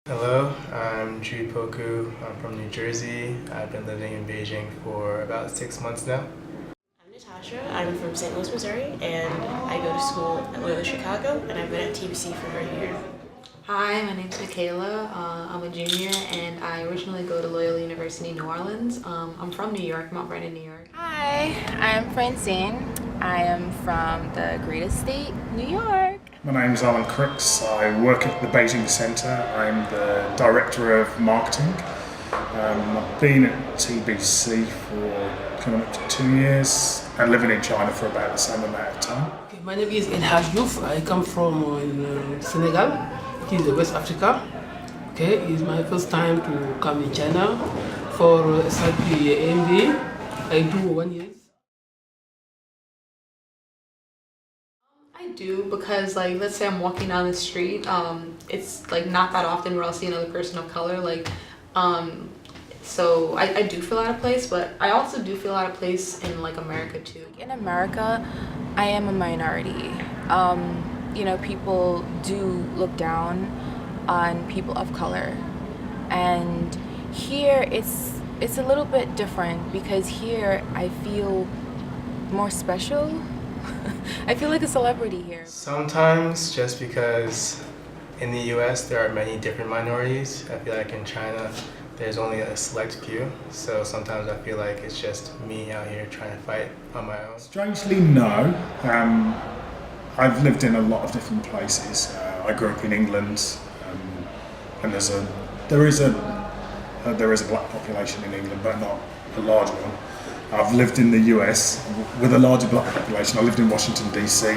Hello, I'm Jude. I'm from New Jersey. I've been living in Beijing for about 6 months now. I'm Natasha. I'm from St. Louis, Missouri, and I go to school at Loyola Chicago, and I've been at TBC for over a year. Hi, my name's Mikala. I'm a junior, and I originally go to Loyola University, New Orleans. I'm from New York, Mount Vernon, New York. Hi, I'm Francine. I am from the greatest state, New York. My name is Alan Crooks. I work at the Beijing Centre. I'm the Director of Marketing. I've been at TBC for coming up to 2 years and living in China for about the same amount of time. Okay, my name is Elhadji. I come from Senegal, it is West Africa. Okay, it's my first time to come in China for study MBA. I do 1 year. I do because, like, let's say I'm walking down the street. It's like not that often where I'll see another person of color. So I do feel out of place, but I also do feel out of place in like America too. In America, I am a minority. People do look down on people of color, and here it's a little bit different because here I feel more special. I feel like a celebrity here. Sometimes, just because in the US there are many different minorities, I feel like in China there's only a select few. So sometimes I feel like it's just me out here trying to fight on my own. Strangely, no. I've lived in a lot of different places. I grew up in England, and there is a black population in England, but not a large one. I've lived in the US with a larger black population. I lived in Washington DC,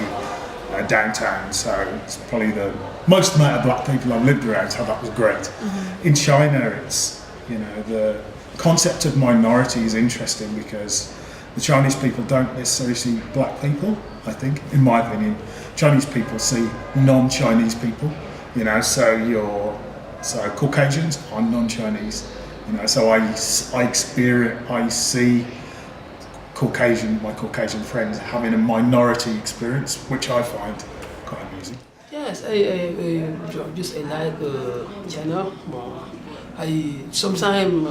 downtown, so it's probably the most amount of black people I've lived around, so that was great. Mm-hmm. In China, it's, the concept of minority is interesting because the Chinese people don't necessarily see black people, I think, in my opinion. Chinese people see non-Chinese people, so Caucasians are non-Chinese, so I see my Caucasian friends having a minority experience, which I find quite amusing. Yes, I like China. I sometimes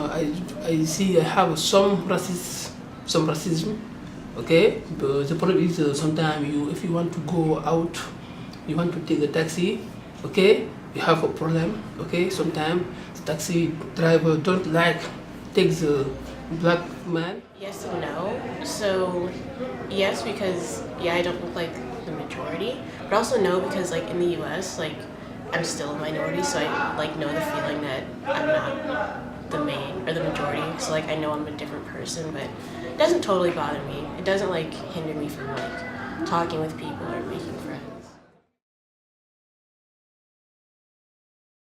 I see I have some racism. Okay, but the problem is sometimes if you want to go out, you want to take a taxi. Okay, you have a problem. Okay, sometimes the taxi driver don't take the black man. Yes and no. So, yes, because, I don't look like the majority, but also no, because, in the US, I'm still a minority, so I, know the feeling that I'm not the main or the majority, so, I know I'm a different person, but it doesn't totally bother me. It doesn't, hinder me from, talking with people or making friends.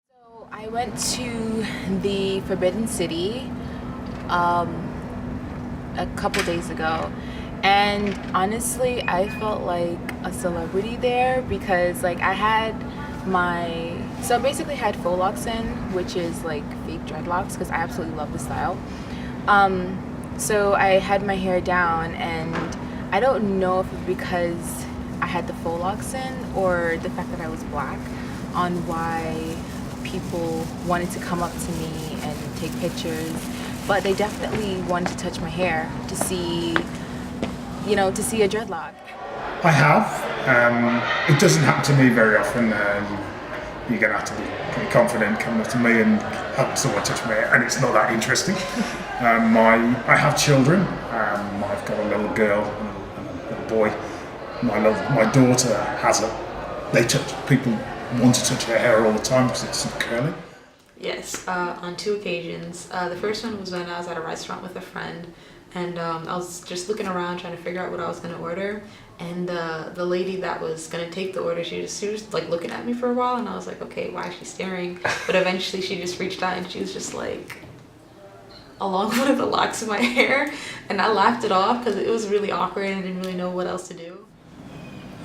So I went to the Forbidden City a couple days ago, and honestly I felt like a celebrity there because I basically had faux locks in, which is fake dreadlocks, because I absolutely love the style. So I had my hair down, and I don't know if it's because I had the faux locks in or the fact that I was black on why people wanted to come up to me and take pictures, but they definitely wanted to touch my hair to see a dreadlock. I have. It doesn't happen to me very often. You're going to have to be pretty confident coming up to me and have someone touch my hair, and it's not that interesting. I have children. I've got a little girl and a little boy. My daughter has people want to touch her hair all the time because it's super curly. Yes, on 2 occasions. The first one was when I was at a restaurant with a friend, and I was just looking around trying to figure out what I was going to order, and the lady that was going to take the order, she was looking at me for a while, and I was like, okay, why is she staring? But eventually she just reached out and she was just along one of the locks of my hair, and I laughed it off because it was really awkward and I didn't really know what else to do.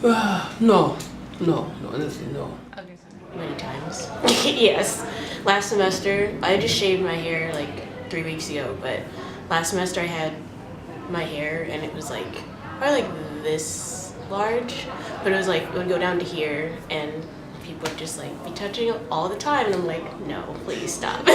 No, honestly, no. Okay, many times. Yes. Last semester, I just shaved my hair 3 weeks ago, but last semester I had my hair and it was probably this large, but it was it would go down to here, and people people would just like be touching it all the time, and I'm like, no, please stop.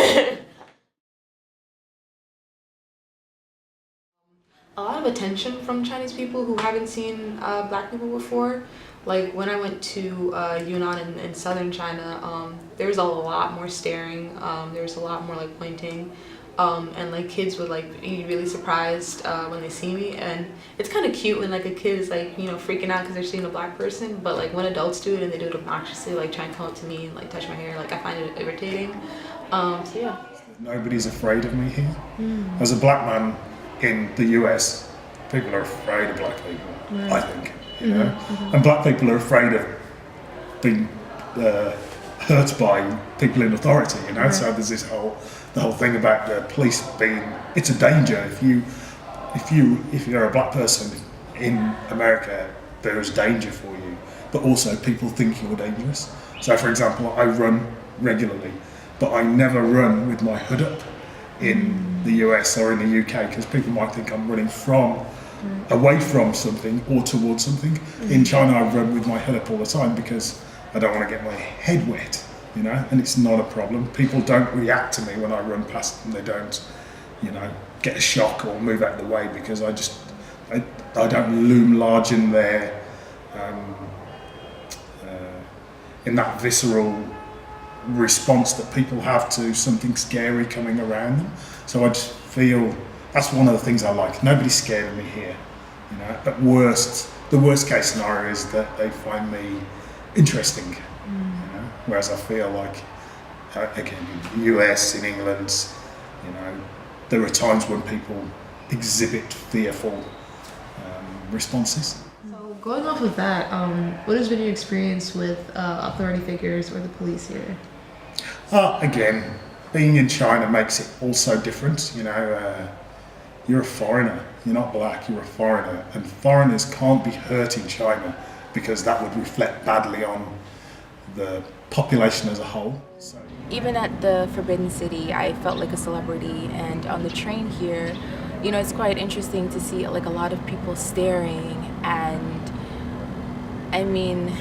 A lot of attention from Chinese people who haven't seen black people before. Like when I went to Yunnan in southern China, there was a lot more staring. There was a lot more like pointing, and like kids would like be really surprised when they see me. And it's kind of cute when like a kid is like, you know, freaking out because they're seeing a black person. But like when adults do it and they do it obnoxiously, like try and come up to me and like touch my hair, like I find it irritating. So yeah. Nobody's afraid of me here. As a black man in the US, people are afraid of black people, I think, you know? And black people are afraid of being hurt by people in authority, you know? So there's the whole thing about the police being, it's a danger. If you're a black person in America, there is danger for you, but also people think you're dangerous. So for example, I run regularly, but I never run with my hood up in the US or in the UK, because people might think I'm running away from something or towards something. In China, I run with my head up all the time because I don't want to get my head wet, you know, and it's not a problem. People don't react to me when I run past them. They don't, you know, get a shock or move out of the way because I don't loom large in their, in that visceral response that people have to something scary coming around them. So I just feel that's one of the things I like. Nobody's scared of me here, you know. At worst, the worst case scenario is that they find me interesting, you know. Whereas I feel like, again, in the US, in England, you know, there are times when people exhibit fearful responses. So going off of that, what has been your experience with authority figures or the police here? Again, being in China makes it all so different, you know. You're a foreigner, you're not black, you're a foreigner, and foreigners can't be hurt in China because that would reflect badly on the population as a whole. So. Even at the Forbidden City, I felt like a celebrity, and on the train here, you know, it's quite interesting to see like a lot of people staring, and I mean,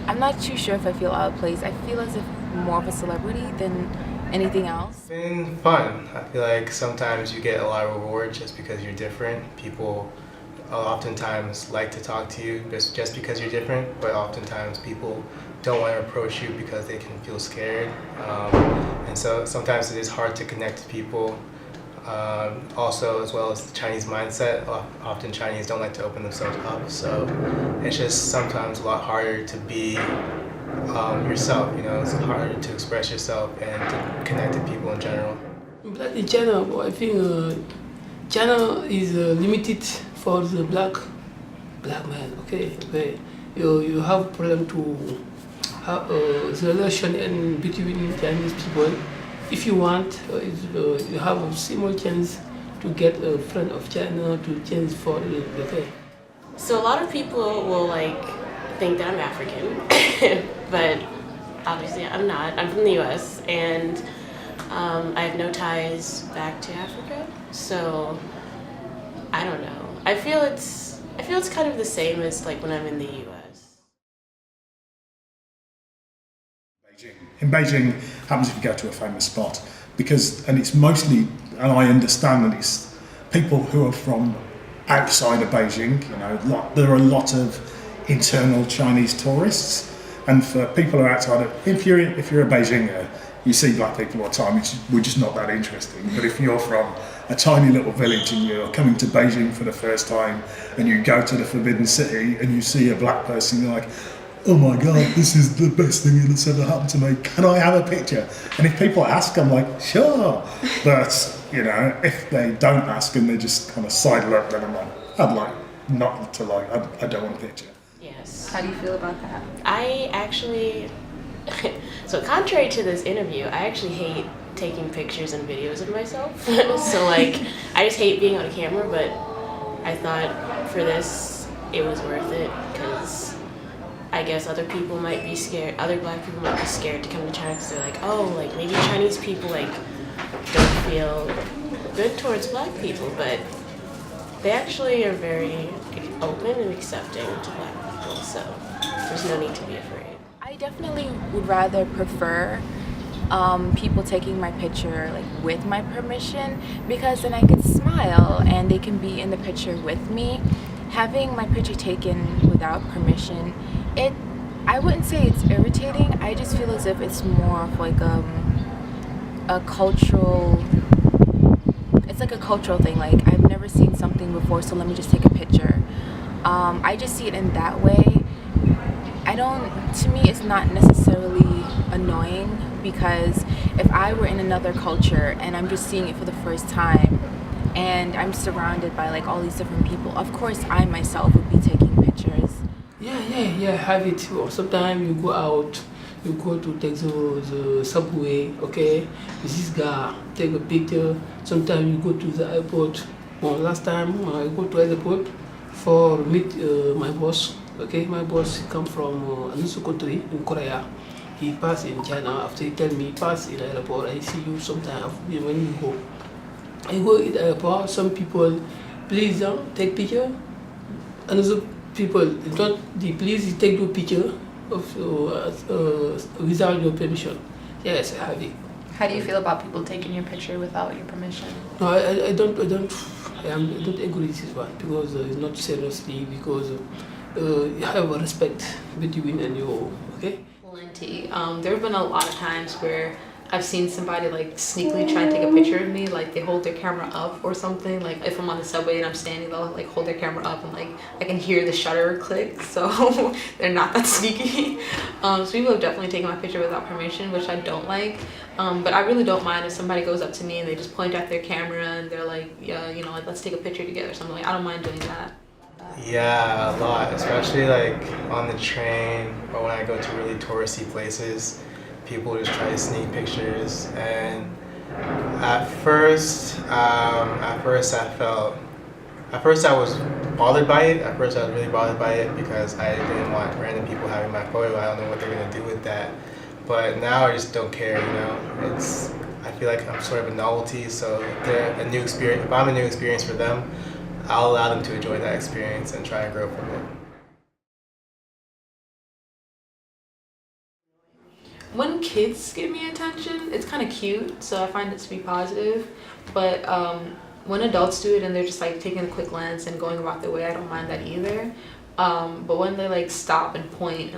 I'm not too sure if I feel out of place. I feel as if more of a celebrity than anything else. It's been fun. I feel like sometimes you get a lot of reward just because you're different. People oftentimes like to talk to you just because you're different, but oftentimes people don't want to approach you because they can feel scared. And so sometimes it is hard to connect to people. Also, as well as the Chinese mindset, often Chinese don't like to open themselves up, so it's just sometimes a lot harder to be yourself, you know. It's harder to express yourself and to connect to people in general. Black in China, I think China is limited for the black man. Okay. You have problem to have the relation between Chinese people. If you want, you have a small chance to get a friend of China to change for okay. So a lot of people will like think that I'm African, but obviously I'm not. I'm from the US, and I have no ties back to Africa, so I don't know. I feel it's kind of the same as like when I'm in the US. In Beijing, happens if you go to a famous spot, and it's mostly, and I understand that it's people who are from outside of Beijing. You know, there are a lot of internal Chinese tourists, and for people who are outside of, if you're a Beijinger, you see black people all the time. We're just not that interesting. But if you're from a tiny little village and you're coming to Beijing for the first time, and you go to the Forbidden City and you see a black person, you're like, oh my God, this is the best thing that's ever happened to me. Can I have a picture? And if people ask, I'm like, sure. But, you know, if they don't ask and they just kind of sidle up, then I'm like, I'd like not to like, I don't want a picture. Yes. How do you feel about that? I actually, so contrary to this interview, I actually hate taking pictures and videos of myself. So like, I just hate being on a camera, but I thought for this, it was worth it because I guess other people might be scared, other black people might be scared to come to China because they're like, oh, like maybe Chinese people like don't feel good towards black people, but they actually are very open and accepting to black people, so there's no need to be afraid. I definitely would rather prefer people taking my picture like with my permission, because then I could smile and they can be in the picture with me. Having my picture taken without permission, I wouldn't say it's irritating. I just feel as if it's more of like a cultural. It's like a cultural thing. Like, I've never seen something before, so let me just take a picture. I just see it in that way. To me, it's not necessarily annoying, because if I were in another culture and I'm just seeing it for the first time and I'm surrounded by like all these different people, of course I myself would be taking pictures. Yeah, have it. Or sometimes you go out, you go to take the subway, okay? This guy, take a picture. Sometimes you go to the airport. Well, last time I go to airport for meet my boss, okay? My boss come from another country in Korea. He passed in China. After he tell me, pass in airport, I see you sometime when you go. I go in the airport, some people, please take picture. Another people, don't please take the picture of without your permission. Yes, I have it. How do you feel about people taking your picture without your permission? No, I don't agree with this one, because it's not seriously, because you have a respect between and you, okay? Plenty. There have been a lot of times where I've seen somebody like sneakily try to take a picture of me, like they hold their camera up or something. Like if I'm on the subway and I'm standing, they'll like hold their camera up and like I can hear the shutter click, so they're not that sneaky. So people have definitely taken my picture without permission, which I don't like. But I really don't mind if somebody goes up to me and they just point at their camera and they're like, yeah, you know, like let's take a picture together or something. Like I don't mind doing that. Yeah, a lot, especially like on the train or when I go to really touristy places. People just try to sneak pictures, and at first I was bothered by it. At first I was really bothered by it because I didn't want random people having my photo. I don't know what they're gonna do with that. But now I just don't care, you know. I feel like I'm sort of a novelty, so if they're a new experience, if I'm a new experience for them, I'll allow them to enjoy that experience and try and grow from it. When kids give me attention, it's kind of cute, so I find it to be positive. But when adults do it and they're just like taking a quick glance and going about their way, I don't mind that either. But when they like stop and point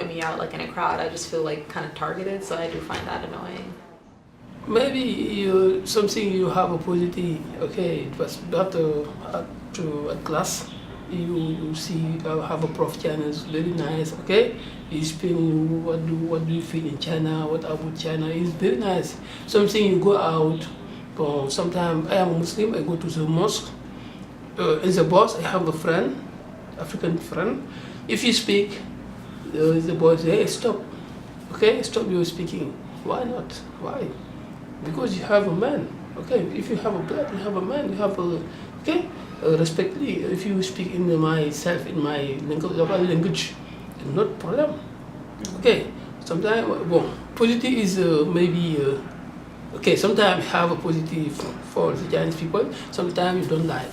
me out like in a crowd, I just feel like kind of targeted, so I do find that annoying. Maybe something you have a positive, okay, it was better to a class. You see have a prof China is very nice, okay? He explain you what do you feel in China, what about China, it's very nice. Something you go out, sometimes I am a Muslim, I go to the mosque. In the bus I have a friend, African friend. If you speak, the boss say, hey, stop, okay, stop your speaking. Why not? Why? Because you have a man, okay? If you have a blood, you have a man, you have a, okay? Respectfully, if you speak in my local language, not problem. Okay, sometimes, well, positive is maybe, okay, sometimes have a positive for the Chinese people, sometimes you don't like.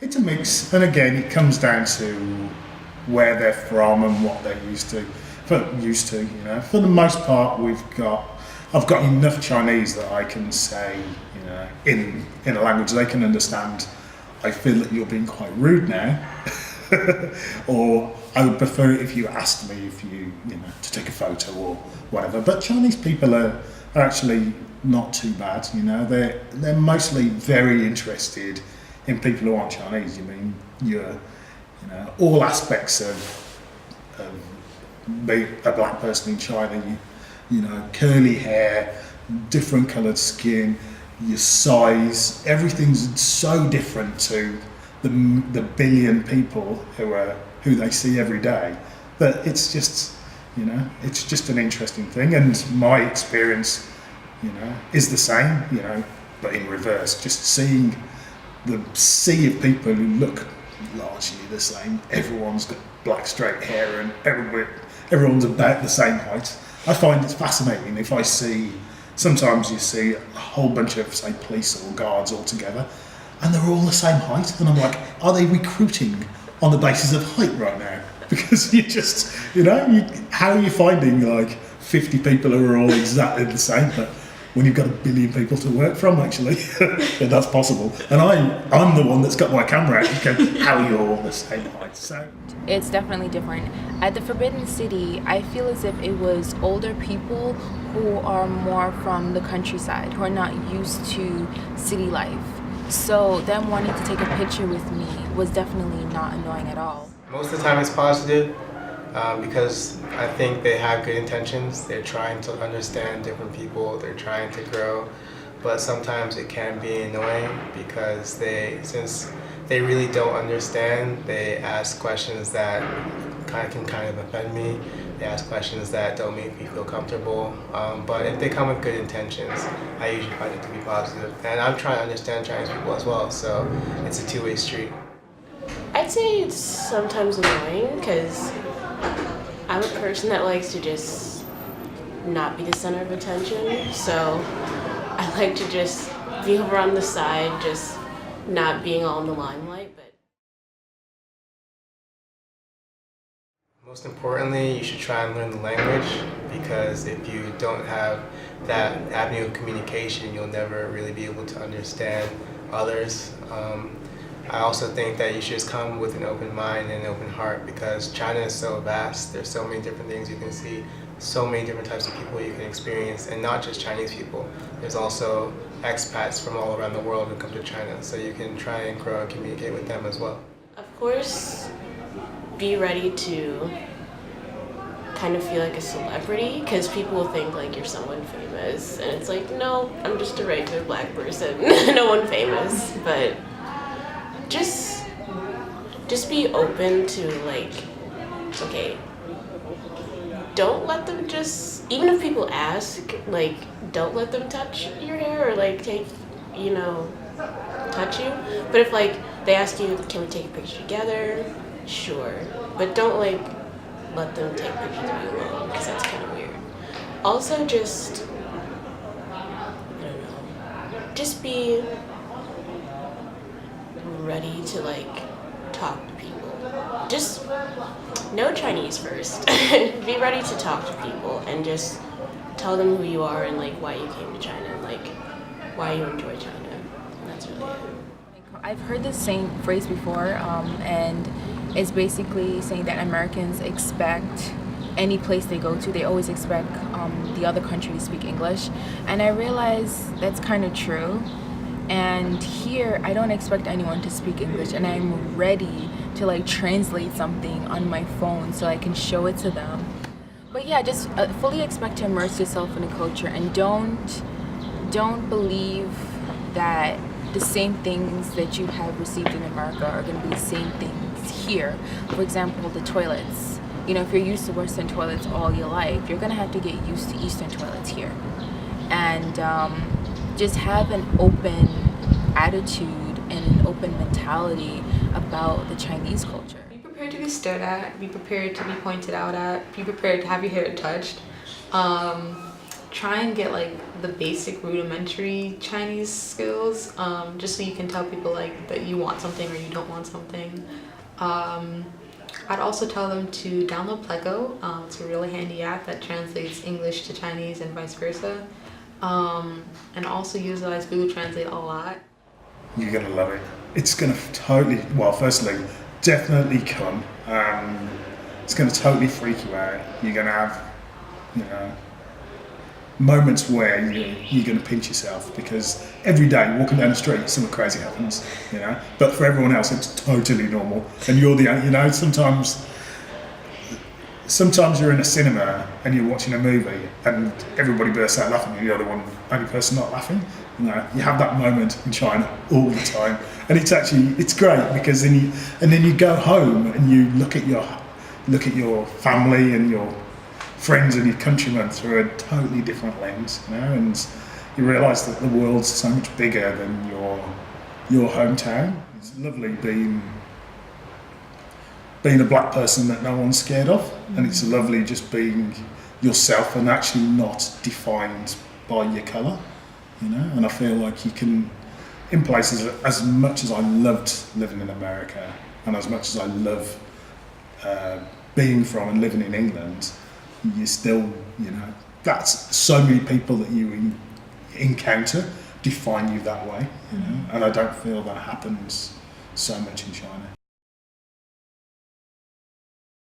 It's a mix, and again, it comes down to where they're from and what they're used to. You know, for the most part, I've got enough Chinese that I can say, you know, in a language they can understand. I feel that you're being quite rude now, or I would prefer it if you asked me to take a photo or whatever. But Chinese people are actually not too bad, you know. They're mostly very interested in people who aren't Chinese. All aspects of being a black person in China. You know, curly hair, different coloured skin, your size, everything's so different to the billion people who they see every day that it's just an interesting thing. And my experience, is the same, but in reverse, just seeing the sea of people who look largely the same. Everyone's got black straight hair and everyone's about the same height. I find it fascinating if I see, sometimes you see a whole bunch of, say, police or guards all together, and they're all the same height, and I'm like, are they recruiting on the basis of height right now? because you just, how are you finding like 50 people who are all exactly the same? But when you've got 1 billion people to work from, actually, yeah, that's possible. And I'm the one that's got my camera out and go, how are you all the same height? So It's definitely different. At the Forbidden City, I feel as if it was older people who are more from the countryside, who are not used to city life. So them wanting to take a picture with me was definitely not annoying at all. Most of the time it's positive because I think they have good intentions. They're trying to understand different people. They're trying to grow. But sometimes it can be annoying because since they really don't understand, they ask questions that can kind of offend me. They ask questions that don't make me feel comfortable. But if they come with good intentions, I usually find it to be positive. And I'm trying to understand Chinese people as well, so it's a two-way street. I'd say it's sometimes annoying because I'm a person that likes to just not be the center of attention. So I like to just be over on the side, just not being all in the limelight. But most importantly, you should try and learn the language because if you don't have that avenue of communication, you'll never really be able to understand others. I also think that you should just come with an open mind and an open heart because China is so vast. There's so many different things you can see, so many different types of people you can experience, and not just Chinese people. There's also expats from all around the world who come to China, so you can try and grow and communicate with them as well. of course, be ready to kind of feel like a celebrity because people will think like you're someone famous, and it's like, no, I'm just a regular black person, no one famous. But just be open to like, okay, don't let them just, even if people ask, like, don't let them touch your hair or like touch you. But if like they ask you, can we take a picture together? Sure, but don't like let them take pictures of you alone because that's kind of weird. Also, I don't know, just be ready to like talk to people. Just know Chinese first. Be ready to talk to people and just tell them who you are and like why you came to China and like why you enjoy China. And that's really it. I've heard this same phrase before, and it's basically saying that Americans expect any place they go to, they always expect the other country to speak English. And I realize that's kind of true. And here, I don't expect anyone to speak English, and I'm ready to like translate something on my phone so I can show it to them. But yeah, just fully expect to immerse yourself in the culture, and don't believe that the same things that you have received in America are going to be the same things here. For example, the toilets. If you're used to Western toilets all your life, you're going to have to get used to Eastern toilets here. And just have an open attitude and an open mentality about the Chinese culture. Be prepared to be stared at, be prepared to be pointed out at, be prepared to have your hair touched. Try and get like the basic rudimentary Chinese skills, just so you can tell people like that you want something or you don't want something. I'd also tell them to download Pleco. It's a really handy app that translates English to Chinese and vice versa. And also utilize Google Translate a lot. you're going to love it. It's going to totally, well, firstly, definitely come. It's going to totally freak you out. You're going to have, moments where you're going to pinch yourself because every day walking down the street something crazy happens, but for everyone else it's totally normal, and you're the sometimes you're in a cinema and you're watching a movie and everybody bursts out laughing and you're the only person not laughing. You have that moment in China all the time, and it's great because then you go home and you look at your family and your friends and your countrymen through a totally different lens, and you realise that the world's so much bigger than your hometown. It's lovely being a black person that no one's scared of, and it's lovely just being yourself and actually not defined by your colour, and I feel like you can, in places, as much as I loved living in America and as much as I love being from and living in England, you still, you know, that's so many people that you encounter define you that way, you know? And I don't feel that happens so much in China.